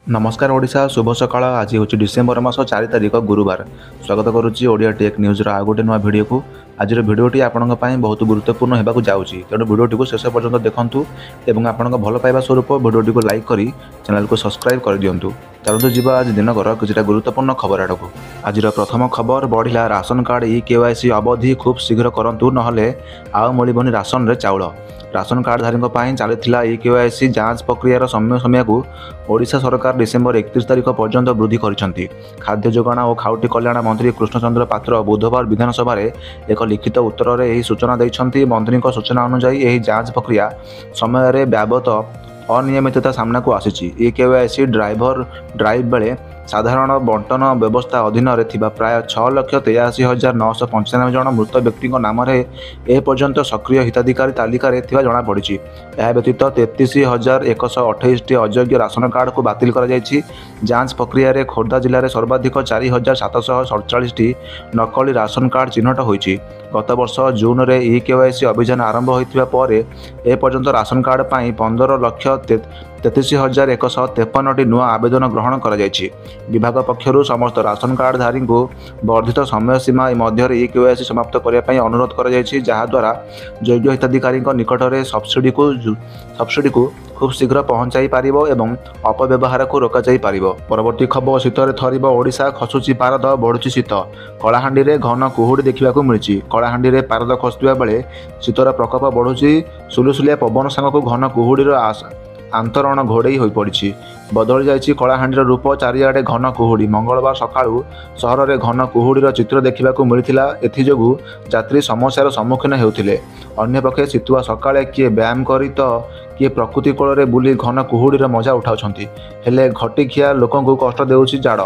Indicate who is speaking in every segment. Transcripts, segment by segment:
Speaker 1: नमस्कार ओडिशा शुभ सकाळ। आज हूँ डिसेम्बर मास 4 तारिख गुरुवार। स्वागत करुच्ची ओडिया टेक न्यूज आ गोटे नुआ भिडियो को। आज भिडियोटी आपंक बहुत गुरुत्वपूर्ण होगा जाऊँगी, तेणु भिडियोटी को शेष पर्यंत देखूँ और आपण भल पाइबा स्वरूप भिडियोटी को लाइक करी चैनल को सब्सक्राइब कर दिंतु। चलते जीवा आज दिनकर किसी गुरुत्वपूर्ण खबर आड़ को। आज प्रथम खबर बढ़िला राशन कार्ड ई-केवाईसी अवधि खूब शीघ्र करूँ ना आउ मिलबनी राशन रे चाउल। राशन कार्डधारी चलता ई-केवाईसी जांच प्रक्रियार समय को ओडिशा सरकार डिसेम्बर 31 तारिख पर्यंत वृद्धि करिसेंती। खाद्य जोगाण और खाउटी कल्याण मंत्री कृष्णचंद्र पात्र बुधवार विधानसभा एक लिखित उत्तर में यही सूचना देइछंती। मंत्री सूचना अनुसार यही जांच प्रक्रिया समय व्यापक अनियमितता सामना को आसी। ई-केवाईसी ड्राइव बेले साधारण बंटन व्यवस्था अधीन प्राय 6,83,995 जन मृत व्यक्ति नाम एपर्यंत सक्रिय हिताधिकारी तालिकार जमापड़ी। यह व्यतीत 33,128 अयोग्य राशन कार्ड को बातिल कर जांच प्रक्रिया खोर्धा जिले में सर्वाधिक 4,747 नकली राशन कार्ड चिन्हट होती। गत वर्ष जून में ई-केवाईसी अभियान आरंभ होता पर एपर्यंत राशन कार्ड पर 15,33,153 नुआ आवेदन ग्रहण कर विभाग पक्षर समस्त राशन कार्डधारी को वर्धित समय सीमा मध्य ई-केवाईसी समाप्त करने अनुरोध कर जहाद्वारा योग्य हिताधिकारी निकट में सब्सिडी को खूब शीघ्र पहुंचाई पारिबो एवं अपव्यवहार को रोक जाई पारिबो। परवर्ती खबर शीतर थरिब ओडिशा खसुची पारद बढ़ुची शीत। कलाहांडी रे घन कुहुड़ी देखा मिली। कलाहांडी रे पारद खसुवा बेले शीतर प्रकोप बढ़ुची। सुलुसुलिया पवन सांगक घन कुहुड़ीर आंतरण घोड़े हो पड़ी। बदली जाइए कलाहांडीर रूप, चारिआडे घन कुहुड़ी। मंगलवार सकाळू सहर में घन कुहुड़ीर चित्र देखा मिलता। एथिजोगु यात्री समस्यार सम्मुखीन होते। अन्यपक्षे शीतुआ सकाळे किए व्यायाम करी तो किए प्रकृति कोल बुली घन कुहुड़ीर मजा उठाउछंती। हेले घटिखिया लोकंकु कष्ट देउछि जाड़।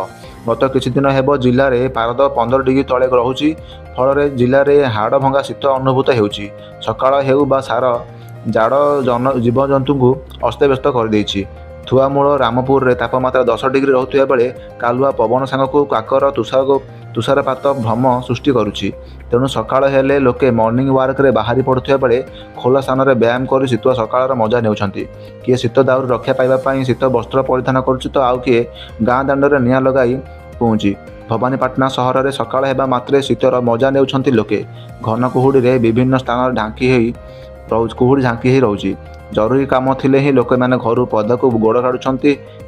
Speaker 1: गत किछि दिन हेब जिले में पारद 15 डिग्री तले रहुछि। फल जिले में हाड़ भंगा शीत अनुभूत हेउछि। सकाळ हेउ बा सार जाड़ जीवजंतु को अस्तव्यस्त कर देछि। थुआमूल रामपुर में तापमात्रा 10 डिग्री रहुथिबा बेले कालुआ पवन सांगक काकर तुषारपात भ्रम सृष्टि करुछि। तेणु सकाळ हेले लोके मॉर्निंग वार्क रे बाहरी पड़ुथिबा बेले खोला स्थान में व्यायाम कर शीतुआ सकाळर मजा नेउछंती। किए शीत दाउर रक्षा पाइबा शीत वस्त्र परिधान करुछि तो आउ किए गाँ दांडरे निआं लगाई पहुँची। भवानीपाटना सहर में सकाळ हेबा मात्रे शीतर मजा नेउछंती लोके। घन कुहुड़ी रे विभिन्न स्थान कुहुड़ी झांकी ही रोचे। जरूरी काम थिले ही लोक मैंने घर पदा को गोड़ काढ़ुंट।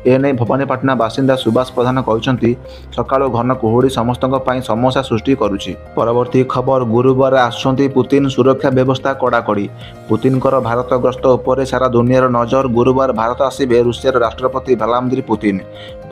Speaker 1: एने भवानीपाटना बासिंदा सुभाष प्रधान कहते सकाळ घन कुहुड़ी समस्त समस्या सृष्टि करुछि। परवर्ती खबर गुरुवार आसुंती पुतिन सुरक्षा व्यवस्था कड़ाकड़ी। पुतिन भारत गस्त उपर सारा दुनियार नजर। गुरुवार भारत आसिबे रूसियार राष्ट्रपति व्लादिमीर पुतिन।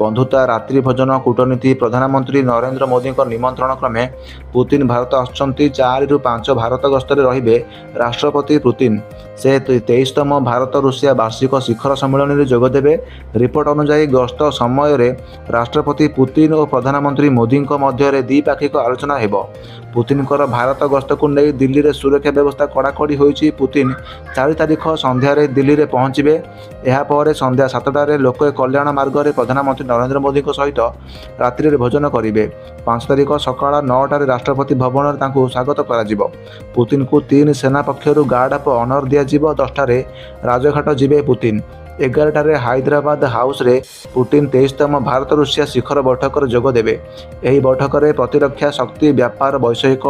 Speaker 1: बंधुता रात्रि भोजन कूटनीति प्रधानमंत्री नरेंद्र मोदी निमंत्रण क्रमे पुतिन भारत आसुंती। 4 ରୁ 5 भारत गस्तर रहिबे राष्ट्रपति पुतिन। से 23तम भारत रूसिया वार्षिक शिखर सम्मेलन में जोगदेवे। रिपोर्ट अनुसार गस्त समय राष्ट्रपति पुतिन और प्रधानमंत्री मोदी मध्य द्विपाक्षिक आलोचना हेबो। पुतिन भारत गस्त को नहीं दिल्ली में सुरक्षा व्यवस्था कड़ाकड़ी होइछि। पुतिन 4 तारिख संध्यारे दिल्ली में पहुंचे। यापर संध्या 7टार लोक कल्याण मार्ग में प्रधानमंत्री नरेंद्र मोदी सहित रात्रि भोजन करेंगे। 5 तारिख सकाळ 9टार राष्ट्रपति भवन में स्वागत कर पुतिन को 3 सेना पक्षर गार्ड अफ ऑनर दिज्व। 10टार राजघाट जीवे पुतिन। 11टार हैदराबाद हाउस रे पुतिन 23तम भारत रूसिया शिखर बैठक जोगदेवे। यह बैठक में प्रतिरक्षा शक्ति व्यापार वैषयिक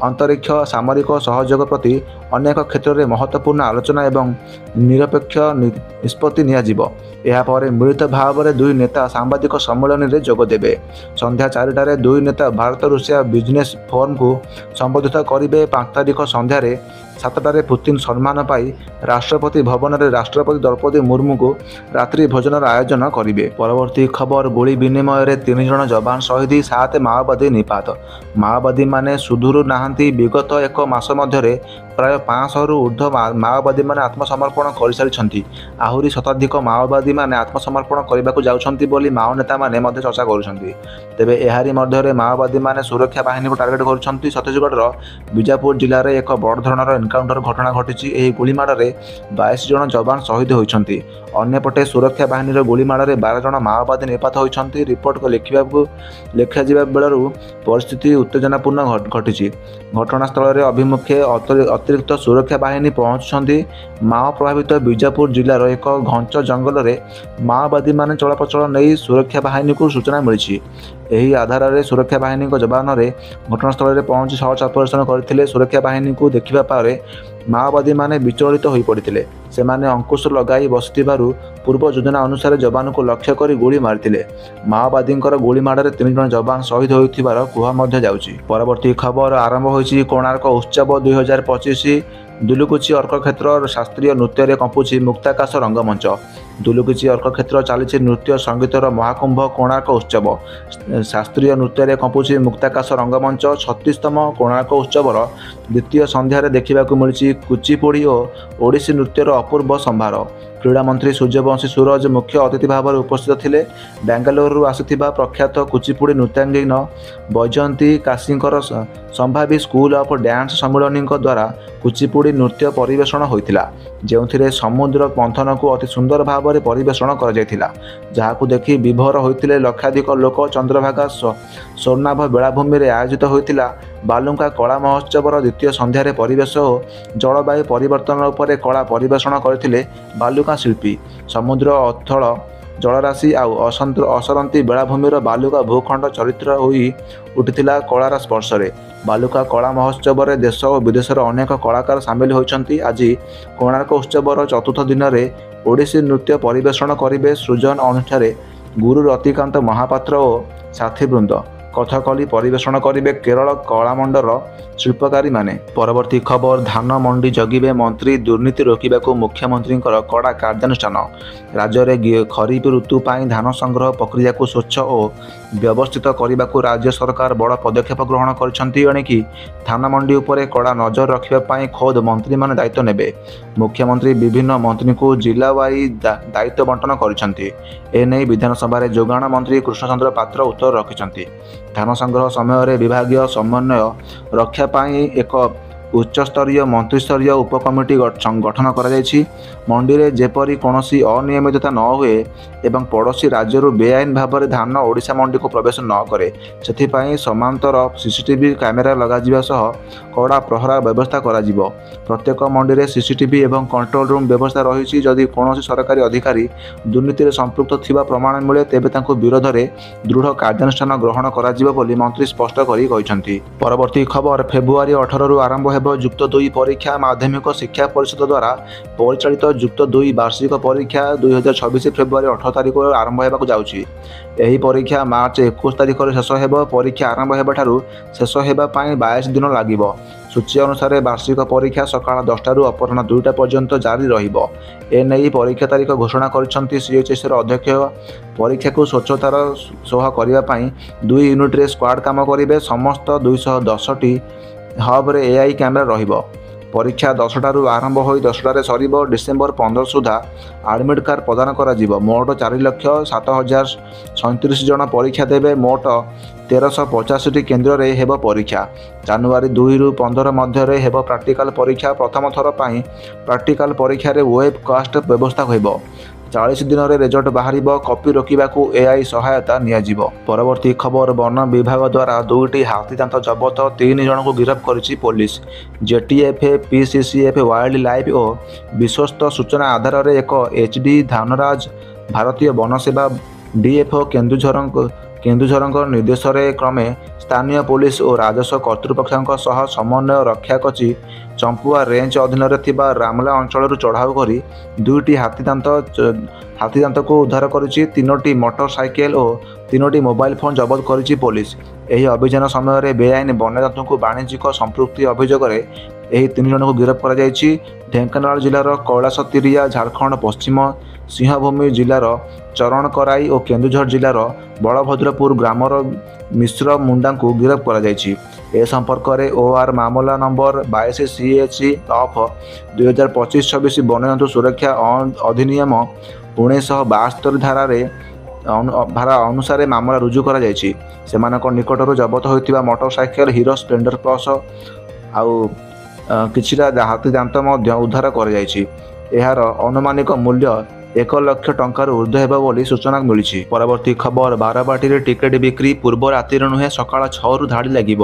Speaker 1: अंतरिक्ष सामरिक सहयोग प्रति अनेक क्षेत्र में महत्वपूर्ण आलोचना एवं निरपेक्ष निष्पत्ति नियाजिबो। यापर मिलित भाव में दुई नेता सांबादिक सम्मेलन में जोगदेवे। संध्या 4टार दुई नेता भारत रूसिया बिजनेस फोरम को संबोधित करेंगे। 5 तारिख संध्यारे 7टार पुतिन सम्मान पाई राष्ट्रपति भवन में राष्ट्रपति द्रौपदी मुर्मू को रात्रि भोजन आयोजन करेंगे। परवर्ती खबर गुली विनिमय में 3 जन जवान शहीद, 7 माओवादी निपात। माओवादी माने सुधुरु नाहांती। विगत 1 मास मध्य प्राय 500 रु ऊर्ध्व माओवादी माने आत्मसमर्पण कर सारी। आहरी शताधिक माओवादी माने आत्मसमर्पण करने को जाउछंती बोली माओ नेता माने मध्य चर्चा करुछंती। तेबे एहारी मध्य माओवादी माने सुरक्षा बाहिनी को टार्गेट करुछंती। छत्तीसगढ़ बीजापुर जिले में एक बड़ धरणर एनकाउंटर घटना घटी। यह गुलीमाड़ में 22 जन जवान शहीद होती। अन्यपटे सुरक्षा बाहिनी गुलीमाड़ में 12 जन माओवादी निपात होती। रिपोर्ट को लिखा बेलू परिस्थिति उत्तेजनापूर्ण घटी। घटनास्थल में अभिमुखे ଅତିରିକ୍ତ ସୁରକ୍ଷା ବାହିନୀ ପହଞ୍ଚୁଛନ୍ତି। ମାଓ ପ୍ରଭାବିତ ବିଜାପୁର ଜିଲ୍ଲାର ଏକ ଘଞ୍ଚ ଜଙ୍ଗଲରେ ମାଓବାଦୀମାନେ ଚଳପ୍ରଚଳ ନେଇ ସୁରକ୍ଷା ବାହିନୀକୁ ସୂଚନା ମିଳିଛି। ଏହି ଆଧାରରେ ସୁରକ୍ଷା ବାହିନୀଙ୍କ ଯବାନରେ ଘଟଣାସ୍ଥଳରେ ପହଞ୍ଚି ସର୍ଚ୍ଚ ଅପରେସନ କରିଥିଲେ। ସୁରକ୍ଷା ବାହିନୀକୁ ଦେଖିବା ପରେ ମାଓବାଦୀମାନେ ବିଚଳିତ ହୋଇପଡ଼ିଥିଲେ। ସେମାନେ ଅଙ୍କୁଶ ଲଗାଇ ବସିଥିବାରୁ ପୂର୍ବ ଯୋଜନା ଅନୁସାରେ ଯବାନଙ୍କୁ ଲକ୍ଷ୍ୟ କରି ଗୁଳି ମାରିଥିଲେ। ମାଓବାଦୀଙ୍କର ଗୁଳିମାଡ଼ରେ 3 ଜଣ ଯବାନ ଶହୀଦ ହୋଇଥିବାର କୁହା ମଧ୍ୟ ଯାଉଛି। ପରବର୍ତ୍ତୀ ଖବର ଆରମ୍ଭ ହୋଇଛି କୋଣାର୍କ ଉତ୍ସବ 2025। ଦୁଲୁକୁଚି ଅର୍କକ୍ଷେତ୍ର ଶାସ୍ତ୍ରୀୟ ନୃତ୍ୟରେ କମ୍ପୁଛି ମୁକ୍ତାକାଶ ରଙ୍ଗମଞ୍ଚ। ଦୁଲୁକୁଚି ଅର୍କକ୍ଷେତ୍ର ଚାଲିଛି ନୃତ୍ୟ ସଙ୍ଗୀତର ମହାକୁମ୍ଭ କୋଣାର୍କ ଉତ୍ସବ। ଶାସ୍ତ୍ରୀୟ ନୃତ୍ୟରେ କମ୍ପୁଛି ମୁକ୍ତାକାଶ ରଙ୍ଗମଞ୍ଚ। 36ତମ କୋଣାର୍କ ଉତ୍ସବର ଦ୍ୱିତୀୟ ସନ୍ଧ୍ୟାରେ ଦେଖିବାକୁ ମିଳିଛି କୁଚିପୁଡ଼ି ଓ ଓଡ଼ିଶୀ ନୃତ୍ୟର ଅପୂର୍ବ ସମ୍ଭାର। କ୍ରୀଡ଼ାମନ୍ତ୍ରୀ ସୂର୍ଯ୍ୟବଂଶୀ ସୁରଜ ମୁଖ୍ୟ ଅତିଥି ଭାବରେ ଉପସ୍ଥିତ ଥିଲେ। ବାଙ୍ଗାଲୋରରୁ ଆସିଥିବା ପ୍ରଖ୍ୟାତ କୁଚିପୁଡ଼ି ନୃତ୍ୟାଙ୍ଗୀନ ବୈଜୟନ୍ତୀ କାଶୀଙ୍କର ସମ୍ଭାବୀ ସ୍କୁଲ ଅଫ୍ ଡ୍ୟାନ୍ସ ସମ୍ମିଳନୀଙ୍କ ଦ୍ୱାରା କୁଚିପୁଡ଼ି ନୃତ୍ୟ ପରିବେଷଣ ହୋଇଥିଲା, ଯେଉଁଥିରେ ସମୁଦ୍ର ମନ୍ଥନକୁ ଅତି ସୁନ୍ଦର ଭାବରେ ପରିବେଷଣ କରାଯାଇଥିଲା, ଯାହାକୁ ଦେଖି ବିଭୋର ହୋଇଥିଲେ ଲକ୍ଷାଧିକ ଲୋକ। ଚନ୍ଦ୍ରଭାଗା ସ୍ୱର୍ଣ୍ଣାଭ ବେଳାଭୂମିରେ ଆୟୋଜିତ ହୋଇଥିଲା ବାଲୁଙ୍କା କଳା ମହୋତ୍ସବର ଦ୍ୱିତୀୟ ସନ୍ଧ୍ୟାରେ ପରିବେଶ ଓ ଜଳବାୟୁ ପରିବର୍ତ୍ତନ ଉପରେ କଳା ପରିବେଷଣ କରିଥିଲେ ବାଲୁକା ଶିଳ୍ପୀ। ସମୁଦ୍ର ଅଥଳ ଜଳରାଶି ଆଉ ଅସରନ୍ତି ବେଳାଭୂମିର ବାଲୁକା ଭୂଖଣ୍ଡ ଚରିତ୍ର ହୋଇ ଉଠିଥିଲା କଳାର ସ୍ପର୍ଶରେ। ବାଲୁକା କଳା ମହୋତ୍ସବରେ ଦେଶ ଓ ବିଦେଶର ଅନେକ କଳାକାର ସାମିଲ ହୋଇଛନ୍ତି। ଆଜି କୋଣାର୍କ ଉତ୍ସବର ଚତୁର୍ଥ ଦିନରେ ଓଡ଼ିଶୀ ନୃତ୍ୟ ପରିବେଷଣ କରିବେ ସୃଜନ ଅନୁଷ୍ଠାନରେ ଗୁରୁ ରତିକାନ୍ତ ମହାପାତ୍ର ଓ ସାଥୀବୃନ୍ଦ। କଥକଲି ପରିବେଷଣ କରିବେ କେରଳ କଳାମଣ୍ଡଳ ଶିଳ୍ପକାରୀମାନେ। ପରବର୍ତ୍ତୀ ଖବର ଧାନ ମଣ୍ଡି ଜଗିବେ ମନ୍ତ୍ରୀ, ଦୁର୍ନୀତି ରୋକିବାକୁ ମୁଖ୍ୟମନ୍ତ୍ରୀଙ୍କର କଡ଼ା କାର୍ଯ୍ୟାନୁଷ୍ଠାନ। ରାଜ୍ୟରେ ଖରିଫ ଋତୁ ପାଇଁ ଧାନ ସଂଗ୍ରହ ପ୍ରକ୍ରିୟାକୁ ସ୍ୱଚ୍ଛ ଓ ବ୍ୟବସ୍ଥିତ କରିବାକୁ ରାଜ୍ୟ ସରକାର ବଡ଼ ପଦକ୍ଷେପ ଗ୍ରହଣ କରିଛନ୍ତି। ଏଣିକି ଧାନ ମଣ୍ଡି ଉପରେ କଡ଼ା ନଜର ରଖିବା ପାଇଁ ଖୋଦ୍ ମନ୍ତ୍ରୀମାନେ ଦାୟିତ୍ୱ ନେବେ। ମୁଖ୍ୟମନ୍ତ୍ରୀ ବିଭିନ୍ନ ମନ୍ତ୍ରୀଙ୍କୁ ଜିଲ୍ଲାୱାଇ ଦାୟିତ୍ୱ ବଣ୍ଟନ କରିଛନ୍ତି। ଏନେଇ ବିଧାନସଭାରେ ଯୋଗାଣ ମନ୍ତ୍ରୀ କୃଷ୍ଣଚନ୍ଦ୍ର ପାତ୍ର ଉତ୍ତର ରଖିଛନ୍ତି। ଧାନ ସଂଗ୍ରହ ସମୟରେ ବିଭାଗୀୟ ସମନ୍ୱୟ ରକ୍ଷା ପାଇଁ ଏକ ଉଚ୍ଚସ୍ତରୀୟ ମନ୍ତ୍ରିସ୍ତରୀୟ ଉପକମିଟି ଗଠନ କରାଯାଇଛି। ମଣ୍ଡିରେ ଯେପରି କୌଣସି ଅନିୟମିତତା ନ ହୁଏ ଏବଂ ପଡ଼ୋଶୀ ରାଜ୍ୟରୁ ବେଆଇନ ଭାବରେ ଧାନ ଓଡ଼ିଶା ମଣ୍ଡିକୁ ପ୍ରବେଶ ନ କରେ, ସେଥିପାଇଁ ସମାନ୍ତର ସିସିଟିଭି କ୍ୟାମେରା ଲଗାଯିବା ସହ କଡ଼ା ପ୍ରହରା ବ୍ୟବସ୍ଥା କରାଯିବ। ପ୍ରତ୍ୟେକ ମଣ୍ଡିରେ ସିସିଟିଭି ଏବଂ କଣ୍ଟ୍ରୋଲ ରୁମ୍ ବ୍ୟବସ୍ଥା ରହିଛି। ଯଦି କୌଣସି ସରକାରୀ ଅଧିକାରୀ ଦୁର୍ନୀତିରେ ସମ୍ପୃକ୍ତ ଥିବା ପ୍ରମାଣ ମିଳେ, ତେବେ ତାଙ୍କ ବିରୋଧରେ ଦୃଢ଼ କାର୍ଯ୍ୟାନୁଷ୍ଠାନ ଗ୍ରହଣ କରାଯିବ ବୋଲି ମନ୍ତ୍ରୀ ସ୍ପଷ୍ଟ କରି କହିଛନ୍ତି। ପରବର୍ତ୍ତୀ ଖବର ଫେବୃଆରୀ 18ରୁ ଆରମ୍ଭ ହେବ ଯୁକ୍ତ 2 ପରୀକ୍ଷା। ମାଧ୍ୟମିକ ଶିକ୍ଷା ପରିଷଦ ଦ୍ୱାରା ପରିଚାଳିତ ଯୁକ୍ତ 2 ବାର୍ଷିକ ପରୀକ୍ଷା 2026 ଫେବୃଆରୀ 18 ତାରିଖରୁ ଆରମ୍ଭ ହେବାକୁ ଯାଉଛି। ଏହି ପରୀକ୍ଷା ମାର୍ଚ୍ଚ 21 ତାରିଖରେ ଶେଷ ହେବ। ପରୀକ୍ଷା ଆରମ୍ଭ ହେବାଠାରୁ ଶେଷ ହେବା ପାଇଁ 22 ଦିନ ଲାଗିବ। ସୂଚୀ ଅନୁସାରେ ବାର୍ଷିକ ପରୀକ୍ଷା ସକାଳ 10ଟାରୁ ଅପରାହ୍ନ 2ଟା ପର୍ଯ୍ୟନ୍ତ ଜାରି ରହିବ। ଏନେଇ ପରୀକ୍ଷା ତାରିଖ ଘୋଷଣା କରିଛନ୍ତି CHSର ଅଧ୍ୟକ୍ଷ। ପରୀକ୍ଷାକୁ ସ୍ୱଚ୍ଛତାର ସହ କରିବା ପାଇଁ 2 ୟୁନିଟ୍ରେ ସ୍କ୍ୱାଡ୍ କାମ କରିବେ। ସମସ୍ତ 210ଟି ହବ୍ରେ AI କ୍ୟାମେରା ରହିବ। ପରୀକ୍ଷା 10ଟାରୁ ଆରମ୍ଭ ହୋଇ 10ଟାରେ ସରିବ। ଡିସେମ୍ବର 15 ସୁଦ୍ଧା ଆଡମିଟ୍ କାର୍ଡ଼ ପ୍ରଦାନ କରାଯିବ। ମୋଟ 4,07,037 ଜଣ ପରୀକ୍ଷା ଦେବେ। ମୋଟ 1385ଟି କେନ୍ଦ୍ରରେ ହେବ ପରୀକ୍ଷା। ଜାନୁଆରୀ 2ରୁ 15 ମଧ୍ୟରେ ହେବ ପ୍ରାକ୍ଟିକାଲ ପରୀକ୍ଷା। ପ୍ରଥମ ଥର ପାଇଁ ପ୍ରାକ୍ଟିକାଲ ପରୀକ୍ଷାରେ ୱେବ୍ କାଷ୍ଟ ବ୍ୟବସ୍ଥା ହେବ। 40 ଦିନରେ ରେଜଲ୍ଟ ବାହାରିବ। କପି ରୋକିବାକୁ AI ସହାୟତା ନିଆଯିବ। ପରବର୍ତ୍ତୀ ଖବର ବନ ବିଭାଗ ଦ୍ୱାରା 2ଟି ହାତୀଦାନ୍ତ ଜବତ, 3 ଜଣଙ୍କୁ ଗିରଫ କରିଛି police. JTF, PCCF, wildlife ଓ ବିଶ୍ୱସ୍ତ ସୂଚନା ଆଧାରରେ ଏକ HD ଧାନରାଜ ଭାରତୀୟ ବନ ସେବା DFO କେନ୍ଦୁଝରଙ୍କ ନିର୍ଦ୍ଦେଶରେ କ୍ରମେ ସ୍ଥାନୀୟ ପୋଲିସ ଓ ରାଜସ୍ୱ କର୍ତ୍ତୃପକ୍ଷଙ୍କ ସହ ସମନ୍ୱୟ ରକ୍ଷା କରି ଚମ୍ପୁଆ ରେଞ୍ଜ ଅଧୀନରେ ଥିବା ରାମଲା ଅଞ୍ଚଳରୁ ଚଢ଼ାଉ କରି 2ଟି ହାତୀଦାନ୍ତକୁ ଉଦ୍ଧାର କରିଛି। 3ଟି ମୋଟର ସାଇକେଲ ଓ 3ଟି ମୋବାଇଲ ଫୋନ୍ ଜବତ କରିଛି ପୋଲିସ। ଏହି ଅଭିଯାନ ସମୟରେ ବେଆଇନ ବନ୍ୟଜନ୍ତୁଙ୍କୁ ବାଣିଜ୍ୟିକ ସମ୍ପୃକ୍ତି ଅଭିଯୋଗରେ ଏହି 3 ଜଣଙ୍କୁ ଗିରଫ କରାଯାଇଛି। ଢେଙ୍କାନାଳ ଜିଲ୍ଲାର କୈଳାସତିରିଆ, ଝାଡ଼ଖଣ୍ଡ ପଶ୍ଚିମ ସିଂହଭୂମି ଜିଲ୍ଲାର ଚରଣକରାଇ ଓ କେନ୍ଦୁଝର ଜିଲ୍ଲାର ବଳଭଦ୍ରପୁର ଗ୍ରାମର ମିଶ୍ର ମୁଣ୍ଡାଙ୍କୁ ଗିରଫ କରାଯାଇଛି। ଏ ସମ୍ପର୍କରେ OR ମାମଲା ନମ୍ବର 22 CH ଅଫ୍ 2025-26 ବନ୍ୟଜନ୍ତୁ ସୁରକ୍ଷା ଅଧିନିୟମ 1972 ଧାରା ଅନୁସାରେ ମାମଲା ରୁଜୁ କରାଯାଇଛି। ସେମାନଙ୍କ ନିକଟରୁ ଜବତ ହୋଇଥିବା motor cycle hero Splendor plus ଆଉ କିଛିଟା ହାତୀ ଦାନ୍ତ ମଧ୍ୟ ଉଦ୍ଧାର କରାଯାଇଛି। ଏହାର ଅନୁମାନିକ ମୂଲ୍ୟ 1 ଲକ୍ଷ ଟଙ୍କାରୁ ଉର୍ଦ୍ଧ୍ୱ ହେବ ବୋଲି ସୂଚନା ମିଳିଛି। ପରବର୍ତ୍ତୀ ଖବର ବାରବାଟୀରେ ଟିକେଟ୍ ବିକ୍ରି ପୂର୍ବ ରାତିରେ ନୁହେଁ ସକାଳ 6ରୁ ଧାଡ଼ି ଲାଗିବ।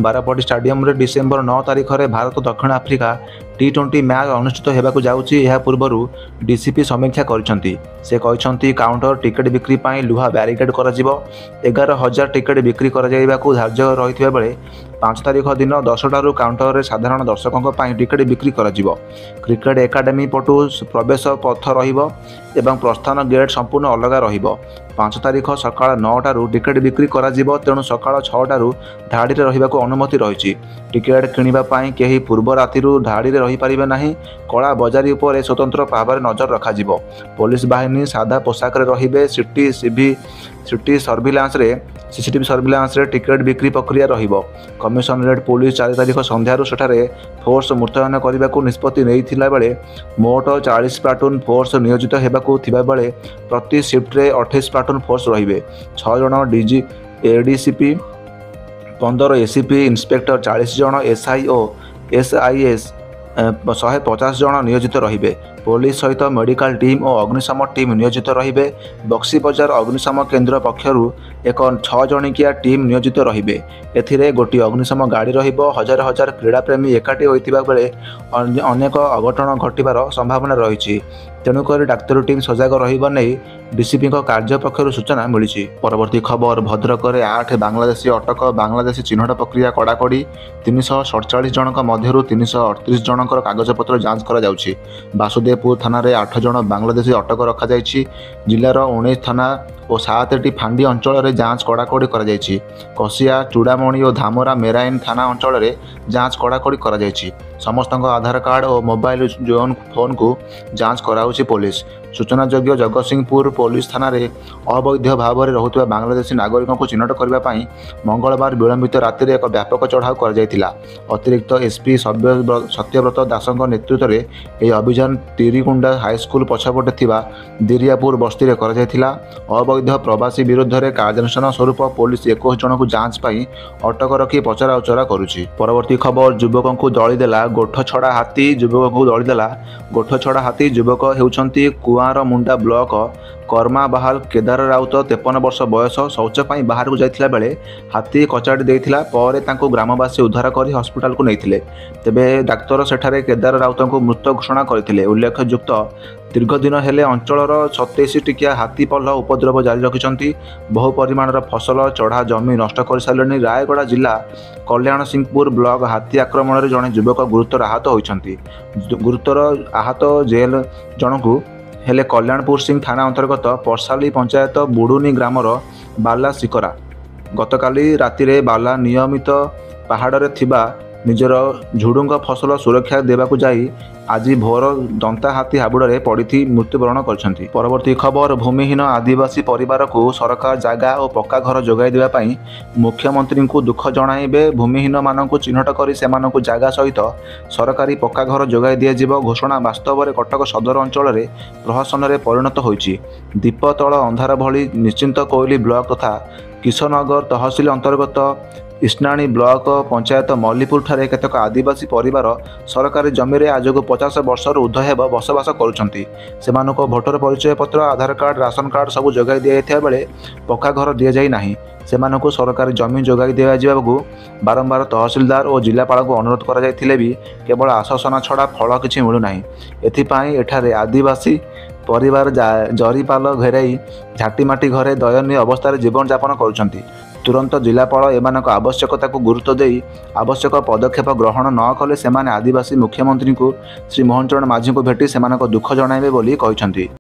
Speaker 1: ବାରବାଟୀ ଷ୍ଟାଡିୟମରେ ଡିସେମ୍ବର 9 ତାରିଖରେ ଭାରତ ଦକ୍ଷିଣ ଆଫ୍ରିକା T20 ମ୍ୟାଚ୍ ଅନୁଷ୍ଠିତ ହେବାକୁ ଯାଉଛି। ଏହା ପୂର୍ବରୁ ଡିସିପି ସମୀକ୍ଷା କରିଛନ୍ତି। ସେ କହିଛନ୍ତି କାଉଣ୍ଟର ଟିକେଟ୍ ବିକ୍ରି ପାଇଁ ଲୁହା ବ୍ୟାରିକେଡ୍ କରାଯିବ। 11,000 ଟିକେଟ୍ ବିକ୍ରି କରାଯାଇବାକୁ ଧାର୍ଯ୍ୟ ରହିଥିବା ବେଳେ 5 ତାରିଖ ଦିନ 10ଟାରୁ କାଉଣ୍ଟରରେ ସାଧାରଣ ଦର୍ଶକଙ୍କ ପାଇଁ ଟିକେଟ୍ ବିକ୍ରି କରାଯିବ। କ୍ରିକେଟ୍ ଏକାଡେମୀ ପଟୁ ପ୍ରବେଶ ପଥ ରହିବ ଏବଂ ପ୍ରସ୍ଥାନ ଗେଟ୍ ସମ୍ପୂର୍ଣ୍ଣ ଅଲଗା ରହିବ। 5 ତାରିଖ ସକାଳ 9ଟାରୁ ଟିକେଟ୍ ବିକ୍ରି କରାଯିବ, ତେଣୁ ସକାଳ 6ଟାରୁ ଧାଡ଼ିରେ ରହିବାକୁ ଅନୁମତି ରହିଛି। ଟିକେଟ୍ କିଣିବା ପାଇଁ କେହି ପୂର୍ବ ରାତିରୁ ଧାଡ଼ିରେ ରହିପାରିବେ ନାହିଁ। କଳା ବଜାରୀ ଉପରେ ସ୍ୱତନ୍ତ୍ର ଭାବରେ ନଜର ରଖାଯିବ। ପୋଲିସ ବାହିନୀ ସାଦା ପୋଷାକରେ ରହିବେ। ସିସିଟିଭି ସର୍ଭିଲାନ୍ସରେ ଟିକେଟ୍ ବିକ୍ରି ପ୍ରକ୍ରିୟା ରହିବ। କମିଶନରେଟ୍ ପୋଲିସ 4 ତାରିଖ ସନ୍ଧ୍ୟାରୁ ସେଠାରେ ଫୋର୍ସ ମୁତୟନ କରିବାକୁ ନିଷ୍ପତ୍ତି ନେଇଥିଲା ବେଳେ ମୋଟ 40 ପ୍ଲାଟୁନ୍ ଫୋର୍ସ ନିୟୋଜିତ ହେବାକୁ ଥିବା ବେଳେ ପ୍ରତି ଶିଫ୍ଟରେ 28 ପ୍ଲାଟୁନ୍ ଫୋର୍ସ ରହିବେ। 6 ଜଣ ଏଡିସିପି, 15 ଏସିପି, ଇନ୍ସପେକ୍ଟର, 40 ଜଣ ଏସ୍ଆଇ ଓ ଏସ୍ଆଇଏସ୍, 150 ଜଣ ନିୟୋଜିତ ରହିବେ। ପୋଲିସ ସହିତ ମେଡିକାଲ ଟିମ୍ ଓ ଅଗ୍ନିଶମ ଟିମ୍ ନିୟୋଜିତ ରହିବେ। ବକ୍ସିବଜାର ଅଗ୍ନିଶମ କେନ୍ଦ୍ର ପକ୍ଷରୁ ଏକ 6 ଜଣିକିଆ ଟିମ୍ ନିୟୋଜିତ ରହିବେ। ଏଥିରେ ଗୋଟିଏ ଅଗ୍ନିଶମ ଗାଡ଼ି ରହିବ। ହଜାର ହଜାର କ୍ରୀଡ଼ାପ୍ରେମୀ ଏକାଠି ହୋଇଥିବା ବେଳେ ଅନେକ ଅଘଟଣ ଘଟିବାର ସମ୍ଭାବନା ରହିଛି। ତେଣୁକରି ଡାକ୍ତରୀ ଟିମ୍ ସଜାଗ ରହିବା ନେଇ ଡିସିପିଙ୍କ କାର୍ଯ୍ୟ ପକ୍ଷରୁ ସୂଚନା ମିଳିଛି। ପରବର୍ତ୍ତୀ ଖବର ଭଦ୍ରକରେ 8 ବାଂଲାଦେଶୀ ଅଟକ। ବାଂଲାଦେଶୀ ଚିହ୍ନଟ ପ୍ରକ୍ରିୟା କଡ଼ାକଡ଼ି। 347 ଜଣଙ୍କ ମଧ୍ୟରୁ 338 ଜଣଙ୍କର କାଗଜପତ୍ର ଯାଞ୍ଚ କରାଯାଉଛି। ବାସୁଦେବପୁର ଥାନାରେ 8 ଜଣ ବାଂଲାଦେଶୀ ଅଟକ ରଖାଯାଇଛି। ଜିଲ୍ଲାର 19 ଥାନା ଓ 7ଟି ଫାଣ୍ଡି ଅଞ୍ଚଳରେ ଯାଞ୍ଚ କଡ଼ାକଡ଼ି କରାଯାଇଛି। କସିଆ, ଚୂଡ଼ାମଣି ଓ ଧାମରା ମେରାଇନ୍ ଥାନା ଅଞ୍ଚଳରେ ଯାଞ୍ଚ କଡ଼ାକଡ଼ି କରାଯାଇଛି। ସମସ୍ତଙ୍କ ଆଧାର କାର୍ଡ଼ ଓ ମୋବାଇଲ ଫୋନ୍କୁ ଯାଞ୍ଚ କରାଉଛି ପୋଲିସ। ସୂଚନାଯୋଗ୍ୟ, ଜଗତସିଂହପୁର ପୋଲିସ ଥାନାରେ ଅବୈଧ ଭାବରେ ରହୁଥିବା ବାଂଲାଦେଶୀ ନାଗରିକଙ୍କୁ ଚିହ୍ନଟ କରିବା ପାଇଁ ମଙ୍ଗଳବାର ବିଳମ୍ବିତ ରାତିରେ ଏକ ବ୍ୟାପକ ଚଢ଼ାଉ କରାଯାଇଥିଲା। ଅତିରିକ୍ତ ଏସ୍ପି ସତ୍ୟବ୍ରତ ଦାସଙ୍କ ନେତୃତ୍ୱରେ ଏହି ଅଭିଯାନ ତିରିକୁଣ୍ଡା ହାଇସ୍କୁଲ ପଛପଟେ ଥିବା ଦିରିଆପୁର ବସ୍ତିରେ କରାଯାଇଥିଲା। ଅବୈଧ ପ୍ରବାସୀ ବିରୁଦ୍ଧରେ କାର୍ଯ୍ୟାନୁଷ୍ଠାନ ସ୍ୱରୂପ ପୋଲିସ 21 ଜଣଙ୍କୁ ଯାଞ୍ଚ ପାଇଁ ଅଟକ ରଖି ପଚରାଉଚରା କରୁଛି। ପରବର୍ତ୍ତୀ ଖବର ଯୁବକଙ୍କୁ ଦଳିଦେଲା ଗୋଠଛଡ଼ା ହାତୀ। ଯୁବକ ହେଉଛନ୍ତି କୁଆଁରମୁଣ୍ଡା ବ୍ଲକ କର୍ମାବାହାଲ କେଦାର ରାଉତ, 53 ବର୍ଷ ବୟସ। ଶୌଚ ପାଇଁ ବାହାରକୁ ଯାଇଥିଲା ବେଳେ ହାତୀ କଚାଡ଼ି ଦେଇଥିଲା। ପରେ ତାଙ୍କୁ ଗ୍ରାମବାସୀ ଉଦ୍ଧାର କରି ହସ୍ପିଟାଲକୁ ନେଇଥିଲେ। ତେବେ ଡାକ୍ତର ସେଠାରେ କେଦାର ରାଉତଙ୍କୁ ମୃତ ଘୋଷଣା କରିଥିଲେ। ଉଲ୍ଲେଖଯୁକ୍ତ, ଦୀର୍ଘ ଦିନ ହେଲେ ଅଞ୍ଚଳର 27 ଟିକିଆ ହାତୀ ପଲ ଉପଦ୍ରବ ଜାରି ରଖିଛନ୍ତି। ବହୁ ପରିମାଣର ଫସଲ, ଚଢ଼ା ଜମି ନଷ୍ଟ କରିସାରିଲେଣି। ରାୟଗଡ଼ା ଜିଲ୍ଲା କଲ୍ୟାଣସିଂହପୁର ବ୍ଲକ ହାତୀ ଆକ୍ରମଣରେ ଜଣେ ଯୁବକ ଗୁରୁତର ଆହତ ହୋଇଛନ୍ତି। ଗୁରୁତର ଆହତ ଜେଲ ଜଣକୁ ହେଲେ କଲ୍ୟାଣପୁର ସିଂ ଥାନା ଅନ୍ତର୍ଗତ ପର୍ସାଲି ପଞ୍ଚାୟତ ବୁଡ଼ୁନି ଗ୍ରାମର ବାଲା ଶିକରା। ଗତକାଲି ରାତିରେ ବାଲା ନିୟମିତ ପାହାଡ଼ରେ ଥିବା ନିଜର ଝୁଡ଼ୁଙ୍ଗ ଫସଲ ସୁରକ୍ଷା ଦେବାକୁ ଯାଇ ଆଜି ଭୋର ଦନ୍ତା ହାତୀ ହାବୁଡ଼ରେ ପଡ଼ିଥି ମୃତ୍ୟୁବରଣ କରିଛନ୍ତି। ପରବର୍ତ୍ତୀ ଖବର ଭୂମିହୀନ ଆଦିବାସୀ ପରିବାରକୁ ସରକାର ଜାଗା ଓ ପକ୍କା ଘର ଯୋଗାଇ ଦେବା ପାଇଁ ମୁଖ୍ୟମନ୍ତ୍ରୀଙ୍କୁ ଦୁଃଖ ଜଣାଇବେ। ଭୂମିହୀନମାନଙ୍କୁ ଚିହ୍ନଟ କରି ସେମାନଙ୍କୁ ଜାଗା ସହିତ ସରକାରୀ ପକ୍କା ଘର ଯୋଗାଇ ଦିଆଯିବ ଘୋଷଣା ବାସ୍ତବରେ କଟକ ସଦର ଅଞ୍ଚଳରେ ପ୍ରହସନରେ ପରିଣତ ହୋଇଛି। ଦୀପତଳ ଅନ୍ଧାର ଭଳି ନିଶ୍ଚିନ୍ତ କୋଇଲି ବ୍ଲକ ତଥା କିଶନଗର ତହସିଲ ଅନ୍ତର୍ଗତ ଇସ୍ନାଣୀ ବ୍ଲକ ପଞ୍ଚାୟତ ମଲ୍ଲିପୁରଠାରେ କେତେକ ଆଦିବାସୀ ପରିବାର ସରକାରୀ ଜମିରେ ଆଜକୁ 50 ବର୍ଷରୁ ଉର୍ଦ୍ଧ୍ୱ ହେବ ବସବାସ କରୁଛନ୍ତି। ସେମାନଙ୍କୁ ଭୋଟର ପରିଚୟ ପତ୍ର, ଆଧାର କାର୍ଡ଼, ରାସନ କାର୍ଡ଼ ସବୁ ଯୋଗାଇ ଦିଆଯାଇଥିବା ବେଳେ ପକ୍କା ଘର ଦିଆଯାଇ ନାହିଁ। ସେମାନଙ୍କୁ ସରକାରୀ ଜମି ଯୋଗାଇ ଦିଆଯିବାକୁ ବାରମ୍ବାର ତହସିଲଦାର ଓ ଜିଲ୍ଲାପାଳଙ୍କୁ ଅନୁରୋଧ କରାଯାଇଥିଲେ ବି କେବଳ ଆଶ୍ୱାସନା ଛଡ଼ା ଫଳ କିଛି ମିଳୁନାହିଁ। ଏଥିପାଇଁ ଏଠାରେ ଆଦିବାସୀ ପରିବାର ଜରିପାଲ ଘେରାଇ ଝାଟିମାଟି ଘରେ ଦୟନୀୟ ଅବସ୍ଥାରେ ଜୀବନଯାପନ କରୁଛନ୍ତି। ତୁରନ୍ତ ଜିଲ୍ଲାପାଳ ଏମାନଙ୍କ ଆବଶ୍ୟକତାକୁ ଗୁରୁତ୍ୱ ଦେଇ ଆବଶ୍ୟକ ପଦକ୍ଷେପ ଗ୍ରହଣ ନ କଲେ ସେମାନେ ଆଦିବାସୀ ମୁଖ୍ୟମନ୍ତ୍ରୀଙ୍କୁ ଶ୍ରୀ ମୋହନ ଚରଣ ମାଝୀଙ୍କୁ ଭେଟି ସେମାନଙ୍କ ଦୁଃଖ ଜଣାଇବେ ବୋଲି କହିଛନ୍ତି।